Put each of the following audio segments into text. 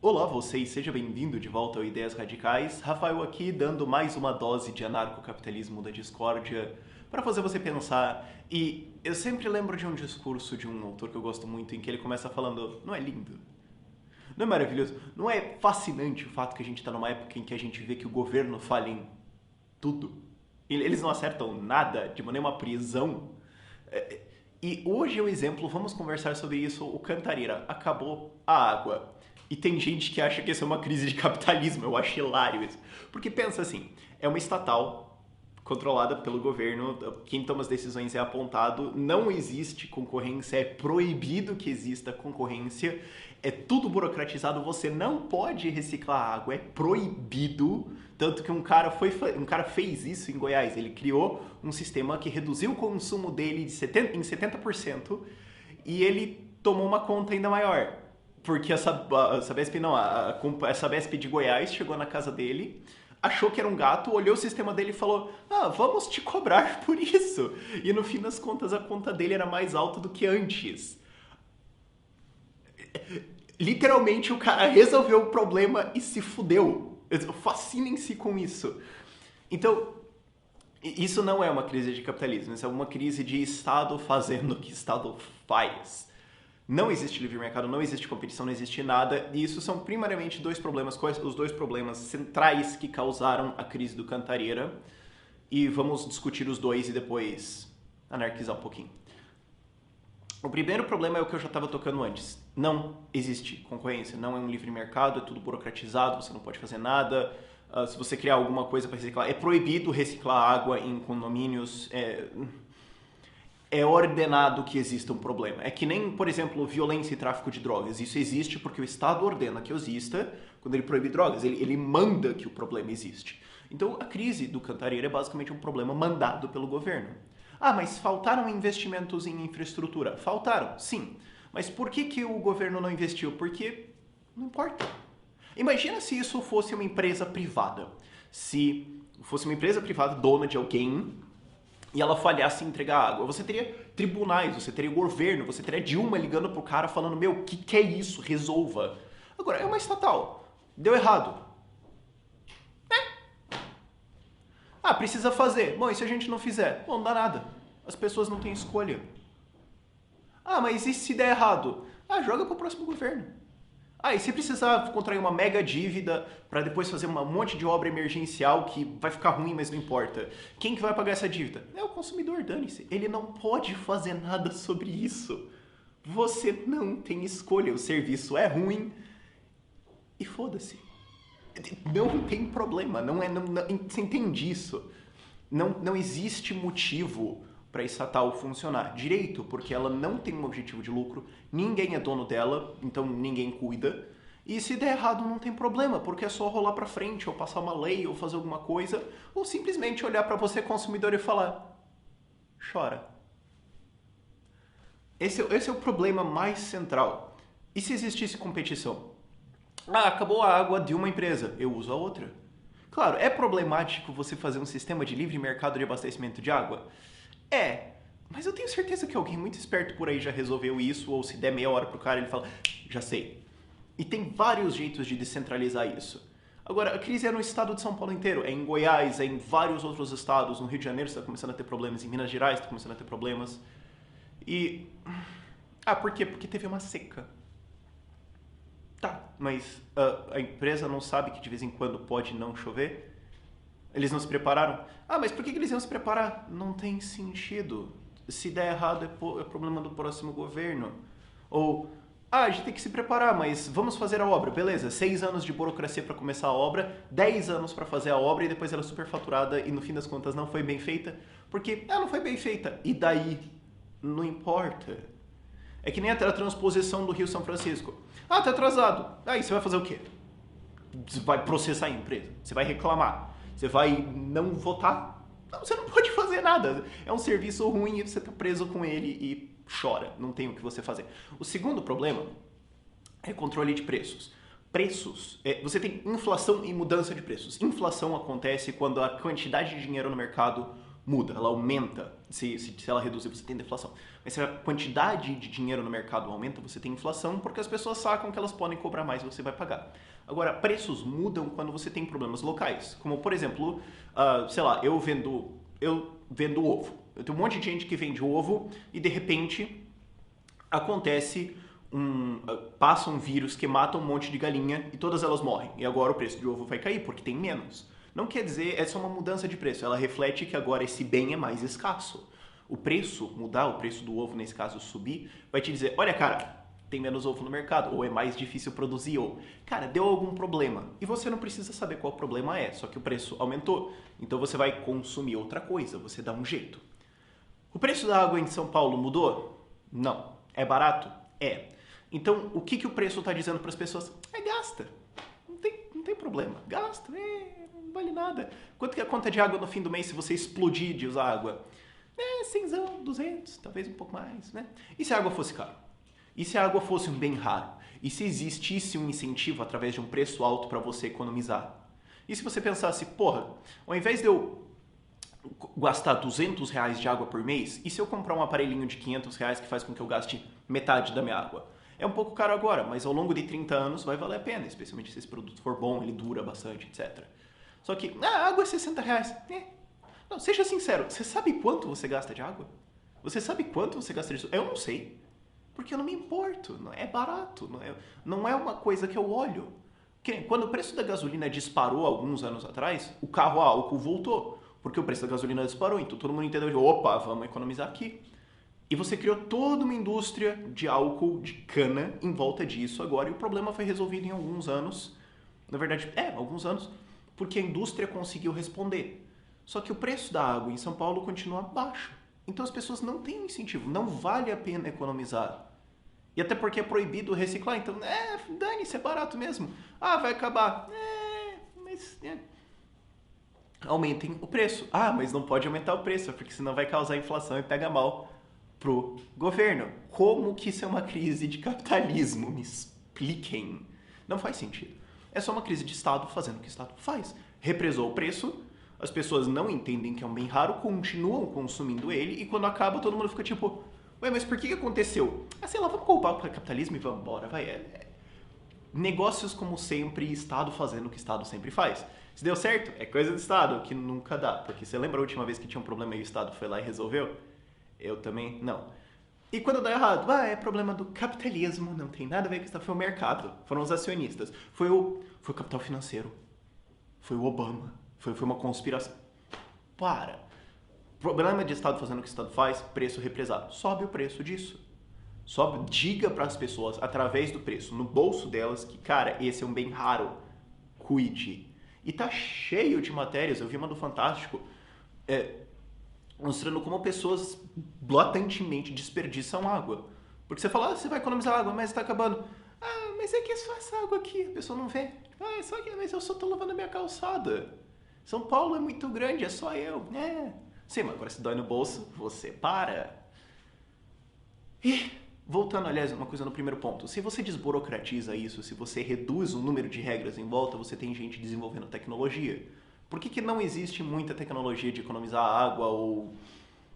Olá, você e seja bem-vindo de volta ao Ideias Radicais. Rafael aqui, dando mais uma dose de anarcocapitalismo da discórdia para fazer você pensar. E eu sempre lembro de um discurso de um autor que eu gosto muito, em que ele começa falando: não é lindo? Não é maravilhoso? Não é fascinante o fato que a gente está numa época em que a gente vê que o governo falha em tudo? Eles não acertam nada, de nenhuma prisão. E hoje é o exemplo, vamos conversar sobre isso. O Cantareira acabou a água. E tem gente que acha que isso é uma crise de capitalismo. Eu acho hilário isso. Porque pensa assim, é uma estatal controlada pelo governo, quem toma as decisões é apontado, não existe concorrência, é proibido que exista concorrência, é tudo burocratizado, você não pode reciclar água, é proibido. Tanto que um cara fez isso em Goiás, ele criou um sistema que reduziu o consumo dele em 70% e ele tomou uma conta ainda maior. Porque a Sabesp, não, a Sabesp de Goiás chegou na casa dele, achou que era um gato, olhou o sistema dele e falou: ah, vamos te cobrar por isso. E no fim das contas, a conta dele era mais alta do que antes. Literalmente, o cara resolveu o problema e se fudeu. Fascinem-se com isso. Então, isso não é uma crise de capitalismo, isso é uma crise de Estado fazendo o que Estado faz. Não existe livre mercado, não existe competição, não existe nada. E isso são primariamente dois problemas, os dois problemas centrais que causaram a crise do Cantareira. E vamos discutir os dois e depois anarquizar um pouquinho. O primeiro problema é o que eu já estava tocando antes. Não existe concorrência, não é um livre mercado, é tudo burocratizado, você não pode fazer nada. Se você criar alguma coisa para reciclar, é proibido reciclar água em condomínios. É ordenado que exista um problema. É que nem, por exemplo, violência e tráfico de drogas. Isso existe porque o Estado ordena que exista quando ele proíbe drogas. Ele manda que o problema existe. Então, a crise do Cantareira é basicamente um problema mandado pelo governo. Ah, mas faltaram investimentos em infraestrutura. Faltaram, sim. Mas por que o governo não investiu? Porque não importa. Imagina se isso fosse uma empresa privada. Se fosse uma empresa privada dona de alguém e ela falhasse em entregar água. Você teria tribunais, você teria governo, você teria Dilma ligando pro cara falando: meu, o que é isso? Resolva. Agora, é uma estatal. Deu errado. Ah, precisa fazer. Bom, e se a gente não fizer? Bom, não dá nada. As pessoas não têm escolha. Ah, mas e se der errado? Ah, joga pro próximo governo. Ah, e se precisar contrair uma mega dívida para depois fazer um monte de obra emergencial que vai ficar ruim, mas não importa. Quem que vai pagar essa dívida? É o consumidor, dane-se. Ele não pode fazer nada sobre isso. Você não tem escolha. O serviço é ruim e foda-se. Não tem problema. Você entende isso? Não existe motivo para a estatal funcionar direito, porque ela não tem um objetivo de lucro, ninguém é dono dela, então ninguém cuida. E se der errado não tem problema, porque é só rolar para frente, ou passar uma lei, ou fazer alguma coisa, ou simplesmente olhar para você consumidor e falar: chora. Esse é o problema mais central. E se existisse competição? Ah, acabou a água de uma empresa, eu uso a outra. Claro, é problemático você fazer um sistema de livre mercado de abastecimento de água? É, mas eu tenho certeza que alguém muito esperto por aí já resolveu isso, ou se der meia hora pro cara ele fala: já sei. E tem vários jeitos de descentralizar isso. Agora, a crise é no estado de São Paulo inteiro, é em Goiás, é em vários outros estados, no Rio de Janeiro está começando a ter problemas, em Minas Gerais está começando a ter problemas. E... ah, por quê? Porque teve uma seca. Tá, mas a empresa não sabe que de vez em quando pode não chover? Eles não se prepararam? Ah, mas por que eles iam se preparar? Não tem sentido. Se der errado é problema do próximo governo. Ou, ah, a gente tem que se preparar, mas vamos fazer a obra. Beleza, 6 anos de burocracia para começar a obra, 10 anos para fazer a obra e depois ela é superfaturada e no fim das contas não foi bem feita. Porque, não foi bem feita. E daí? Não importa. É que nem a transposição do Rio São Francisco. Ah, tá atrasado. Aí você vai fazer o quê? Você vai processar a empresa? Você vai reclamar? Você vai não votar? Não, você não pode fazer nada. É um serviço ruim e você tá preso com ele e chora. Não tem o que você fazer. O segundo problema é controle de preços. Preços, você tem inflação e mudança de preços. Inflação acontece quando a quantidade de dinheiro no mercado muda, ela aumenta. Se ela reduzir, você tem deflação. Mas se a quantidade de dinheiro no mercado aumenta, você tem inflação, porque as pessoas sacam que elas podem cobrar mais e você vai pagar. Agora, preços mudam quando você tem problemas locais. Como, por exemplo, sei lá, eu vendo ovo. Eu tenho um monte de gente que vende ovo e, de repente, acontece passa um vírus que mata um monte de galinha e todas elas morrem. E agora o preço de ovo vai cair, porque tem menos. Não quer dizer, é só uma mudança de preço. Ela reflete que agora esse bem é mais escasso. O preço mudar, o preço do ovo, nesse caso, subir, vai te dizer, olha, cara, tem menos ovo no mercado, ou é mais difícil produzir, ou, cara, deu algum problema. E você não precisa saber qual o problema é, só que o preço aumentou. Então você vai consumir outra coisa, você dá um jeito. O preço da água em São Paulo mudou? Não. É barato? É. Então, o que o preço está dizendo para as pessoas? Gasta. Não tem problema. Gasta. Não vale nada. Quanto que é a conta de água no fim do mês se você explodir de usar água? 100, 200, talvez um pouco mais, né? E se a água fosse cara? E se a água fosse um bem raro? E se existisse um incentivo através de um preço alto para você economizar? E se você pensasse, porra, ao invés de eu gastar R$200 de água por mês, e se eu comprar um aparelhinho de R$500 que faz com que eu gaste metade da minha água? É um pouco caro agora, mas ao longo de 30 anos vai valer a pena, especialmente se esse produto for bom, ele dura bastante, etc. Só que, a água é R$60. Não, seja sincero, você sabe quanto você gasta de água? Você sabe quanto você gasta disso? Eu não sei, porque eu não me importo, não é barato, não é uma coisa que eu olho. Quando o preço da gasolina disparou alguns anos atrás, o carro a álcool voltou, porque o preço da gasolina disparou, então todo mundo entendeu, opa, vamos economizar aqui. E você criou toda uma indústria de álcool, de cana, em volta disso agora, e o problema foi resolvido em alguns anos, na verdade, alguns anos, porque a indústria conseguiu responder. Só que o preço da água em São Paulo continua baixo. Então as pessoas não têm incentivo, não vale a pena economizar. E até porque é proibido reciclar, então, dane-se, é barato mesmo. Vai acabar. Mas aumentem o preço. Mas não pode aumentar o preço, porque senão vai causar inflação e pega mal pro governo. Como que isso é uma crise de capitalismo? Me expliquem. Não faz sentido. É só uma crise de Estado fazendo o que o Estado faz. Represou o preço, as pessoas não entendem que é um bem raro, continuam consumindo ele, e quando acaba todo mundo fica tipo, mas por que aconteceu? Sei lá, vamos culpar o capitalismo e vamos embora, vai. Negócios como sempre, Estado fazendo o que o Estado sempre faz. Se deu certo, é coisa do Estado, que nunca dá. Porque você lembra a última vez que tinha um problema e o Estado foi lá e resolveu? Eu também não. E quando dá errado? É problema do capitalismo, não tem nada a ver com o Estado, foi o mercado, foram os acionistas, foi o capital financeiro, foi o Obama, foi uma conspiração. Para. Problema de Estado fazendo o que o Estado faz, preço represado. Sobe o preço disso. Diga para as pessoas, através do preço, no bolso delas, que, cara, esse é um bem raro. Cuide. E tá cheio de matérias, eu vi uma do Fantástico, mostrando como pessoas blatantemente desperdiçam água. Porque você fala, você vai economizar água, mas está acabando. Mas é que é só essa água aqui, a pessoa não vê. Mas eu só tô lavando a minha calçada. São Paulo é muito grande, é só eu. Sim, mas agora se dói no bolso, você para. E, voltando, aliás, uma coisa no primeiro ponto. Se você desburocratiza isso, se você reduz o número de regras em volta, você tem gente desenvolvendo tecnologia. Por que não existe muita tecnologia de economizar água ou,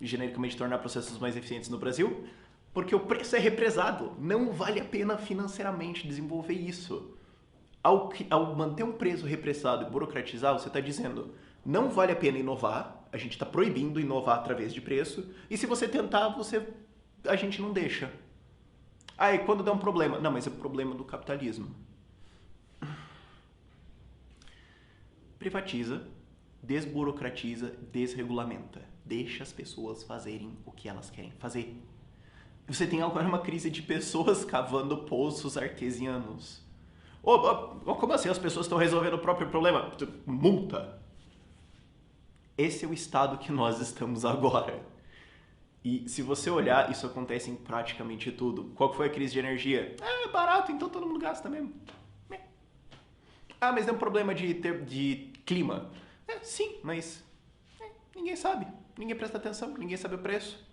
genericamente, tornar processos mais eficientes no Brasil? Porque o preço é represado. Não vale a pena financeiramente desenvolver isso. Ao manter um preço repressado e burocratizar, você está dizendo, não vale a pena inovar, a gente está proibindo inovar através de preço, e se você tentar, a gente não deixa. E quando dá um problema? Não, mas é o problema do capitalismo. Privatiza, desburocratiza, desregulamenta. Deixa as pessoas fazerem o que elas querem fazer. Você tem agora uma crise de pessoas cavando poços artesianos. Como assim as pessoas estão resolvendo o próprio problema? Multa. Esse é o estado que nós estamos agora. E se você olhar, isso acontece em praticamente tudo. Qual foi a crise de energia? É barato, então todo mundo gasta mesmo. Mas tem um problema de clima. Sim, mas ninguém sabe. Ninguém presta atenção, ninguém sabe o preço.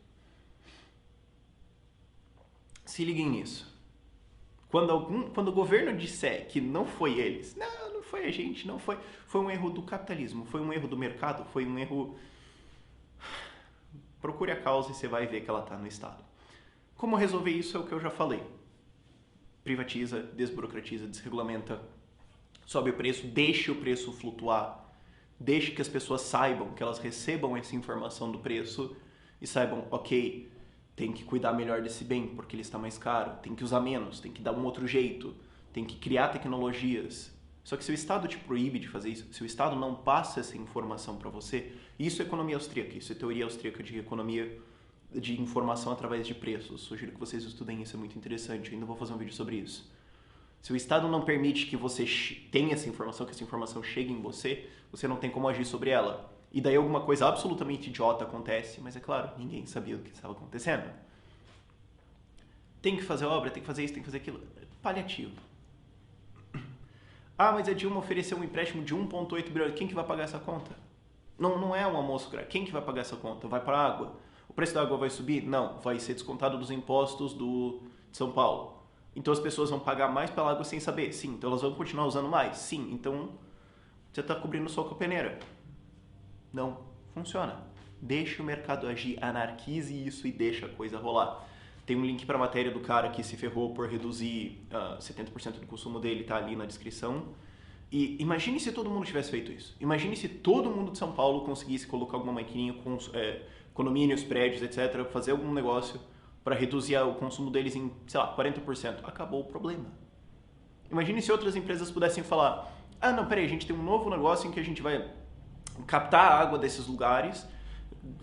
Se liguem nisso. Quando o governo disser que não foi eles, não foi a gente, não foi. Foi um erro do capitalismo, foi um erro do mercado, foi um erro Procure a causa e você vai ver que ela está no Estado. Como resolver isso é o que eu já falei. Privatiza, desburocratiza, desregulamenta, sobe o preço, deixe o preço flutuar, deixe que as pessoas saibam, que elas recebam essa informação do preço e saibam, ok, tem que cuidar melhor desse bem porque ele está mais caro, tem que usar menos, tem que dar um outro jeito, tem que criar tecnologias. Só que se o Estado te proíbe de fazer isso, se o Estado não passa essa informação para você, isso é economia austríaca, isso é teoria austríaca de economia de informação através de preços. Sugiro que vocês estudem isso, é muito interessante, eu ainda vou fazer um vídeo sobre isso. Se o Estado não permite que você tenha essa informação, que essa informação chegue em você, você não tem como agir sobre ela. E daí alguma coisa absolutamente idiota acontece, mas é claro, ninguém sabia o que estava acontecendo. Tem que fazer obra, tem que fazer isso, tem que fazer aquilo. Paliativo. Ah, mas a Dilma ofereceu um empréstimo de 1,8 bilhões. Quem que vai pagar essa conta? Não é um almoço grátis. Quem que vai pagar essa conta? Vai para a água? O preço da água vai subir? Não, vai ser descontado dos impostos de São Paulo. Então as pessoas vão pagar mais pela água sem saber? Sim. Então elas vão continuar usando mais? Sim. Então você está cobrindo só com a peneira. Não funciona. Deixa o mercado agir, anarquize isso e deixa a coisa rolar. Tem um link para a matéria do cara que se ferrou por reduzir 70% do consumo dele, tá ali na descrição. E imagine se todo mundo tivesse feito isso. Imagine se todo mundo de São Paulo conseguisse colocar alguma maquininha com condomínios, prédios, etc., fazer algum negócio para reduzir o consumo deles em, sei lá, 40%. Acabou o problema. Imagine se outras empresas pudessem falar, ah, não, peraí, a gente tem um novo negócio em que a gente vai captar a água desses lugares,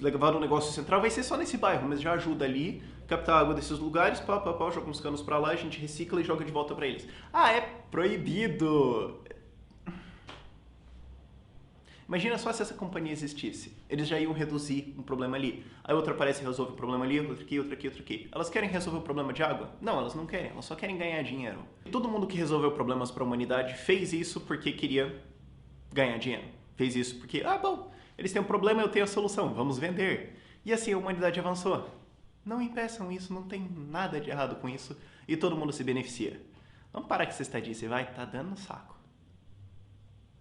levar no negócio central, vai ser só nesse bairro, mas já ajuda ali, captar a água desses lugares, joga uns canos pra lá, a gente recicla e joga de volta pra eles. Ah, é proibido! Imagina só se essa companhia existisse. Eles já iam reduzir um problema ali. Aí outra aparece e resolve o problema ali, outra aqui, outra aqui, outra aqui. Elas querem resolver o problema de água? Não, elas não querem. Elas só querem ganhar dinheiro. Todo mundo que resolveu problemas para a humanidade fez isso porque queria ganhar dinheiro. Fez isso porque, bom, eles têm um problema, eu tenho a solução, vamos vender. E assim a humanidade avançou. Não impeçam isso, não tem nada de errado com isso. E todo mundo se beneficia. Vamos parar com essa estadice, vai? Tá dando um saco.